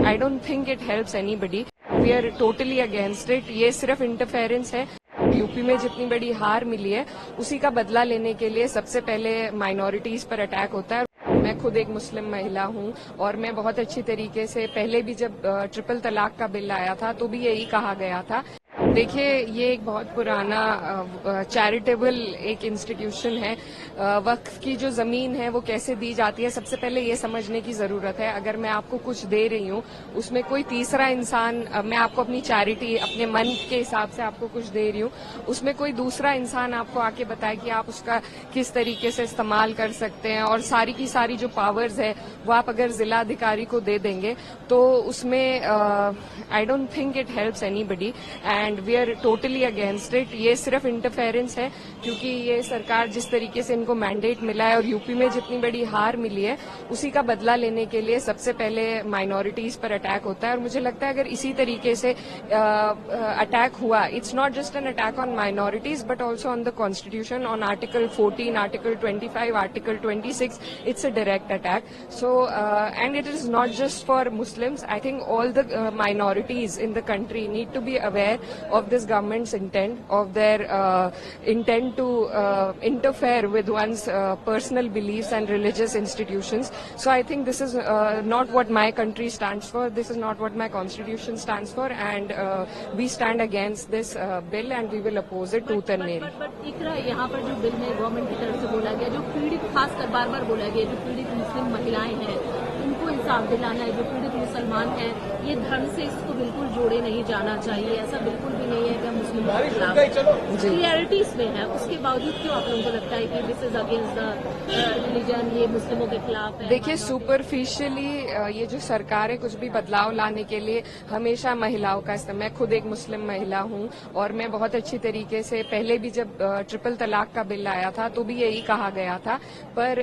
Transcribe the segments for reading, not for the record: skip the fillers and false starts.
I don't think it helps anybody. We are totally against it. ये सिर्फ interference है। UP में जितनी बड़ी हार मिली है उसी का बदला लेने के लिए सबसे पहले माइनॉरिटीज पर अटैक होता है। मैं खुद एक मुस्लिम महिला हूं और मैं बहुत अच्छी तरीके से पहले भी जब ट्रिपल तलाक का बिल आया था तो भी यही कहा गया था। देखिए, ये एक बहुत पुराना चैरिटेबल एक इंस्टीट्यूशन है। वक्फ की जो जमीन है वो कैसे दी जाती है, सबसे पहले ये समझने की जरूरत है। अगर मैं आपको कुछ दे रही हूँ, उसमें कोई तीसरा इंसान, मैं आपको अपनी चैरिटी अपने मन के हिसाब से आपको कुछ दे रही हूँ, उसमें कोई दूसरा इंसान आपको आके बताए कि आप उसका किस तरीके से इस्तेमाल कर सकते हैं, और सारी की सारी जो पावर्स है वो आप अगर जिला अधिकारी को दे देंगे तो उसमें I don't think it helps anybody and we are totally against it. ये सिर्फ इंटरफेरेंस है, क्योंकि ये सरकार जिस तरीके से इनको मैंडेट मिला है और यूपी में जितनी बड़ी हार मिली है उसी का बदला लेने के लिए सबसे पहले माइनॉरिटीज पर अटैक होता है। और मुझे लगता है अगर इसी तरीके से अटैक हुआ, it's not just an attack on minorities but also on the constitution, on article 14, article 25, article 26, it's a direct attack. So and it is not just for Muslims. I think all the minorities in the country need to be aware of this government's intent, of their intent to interfere with one's personal beliefs and religious institutions. So I think this is not what my country stands for. This is not what my constitution stands for, and we stand against this bill and we will oppose it tooth and nail. but इकरा यहाँ पर जो bill में government की तरफ से बोला गया, जो पीड़ित खासकर बार बार बोला गया, जो पीड़ित मुस्लिम महिलाएं हैं उनको इंसाफ दिलाना है, जो पीड़ित मुसलमान हैं, ये धर्म से इसको बिल्कुल जोड़े नहीं जाना चाहिए। ऐसा बिल्कुल भी नहीं है कि हम मुस्लिम के खिलाफ, क्लियरिटी इसमें है। उसके बावजूद क्यों आप लोगों को लगता है कि this is against the religion, ये मुस्लिमों के खिलाफ है? देखिए, सुपरफिशियली ये जो सरकार है कुछ भी बदलाव लाने के लिए हमेशा महिलाओं का इस्तेमाल, मैं खुद एक मुस्लिम महिला हूं और मैं बहुत अच्छी तरीके से पहले भी जब ट्रिपल तलाक का बिल आया था तो भी यही कहा गया था। पर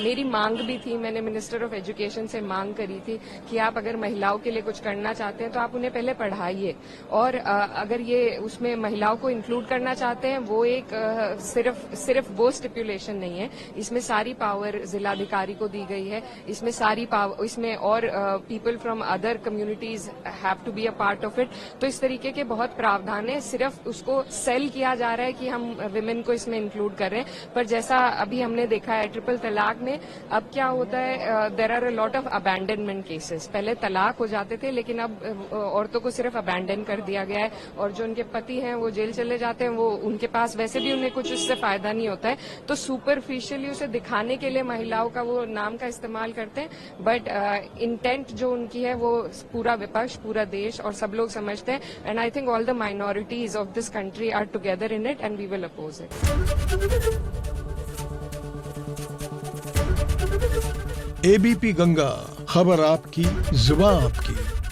मेरी मांग भी थी, मैंने मिनिस्टर ऑफ एजुकेशन से मांग करी थी कि आप अगर महिलाओं के लिए कुछ करना चाहते हैं तो आप उन्हें पहले पढ़ाइए, और अगर ये उसमें महिलाओं को इंक्लूड करना चाहते हैं, वो एक सिर्फ वो स्टिपुलेशन नहीं है, इसमें सारी पावर जिलाधिकारी को दी गई है, इसमें सारी पावर, इसमें और people from other communities have to be a part of it. तो इस तरीके के बहुत प्रावधान है, सिर्फ उसको सेल किया जा रहा है कि हम विमेन को इसमें इंक्लूड कर रहे हैं। पर जैसा अभी हमने देखा है ट्रिपल तलाक में, अब क्या होता है, there are a lot of abandonment cases. पहले तलाक हो जाते थे लेकिन अब औरतों को सिर्फ अबैंडन कर दिया गया है, और जो उनके पति हैं वो जेल चले जाते हैं, वो उनके पास वैसे भी उन्हें कुछ उससे फायदा नहीं होता है। तो सुपरफिशियली उसे दिखाने के लिए महिलाओं का वो नाम का इस्तेमाल करते हैं, बट इंटेंट जो उनकी है वो पूरा विपक्ष, पूरा देश और सब लोग समझते हैं। And I think all the minorities of this country are together in it and we will oppose it. ABP Ganga, खबर आपकी, जुबान आपकी।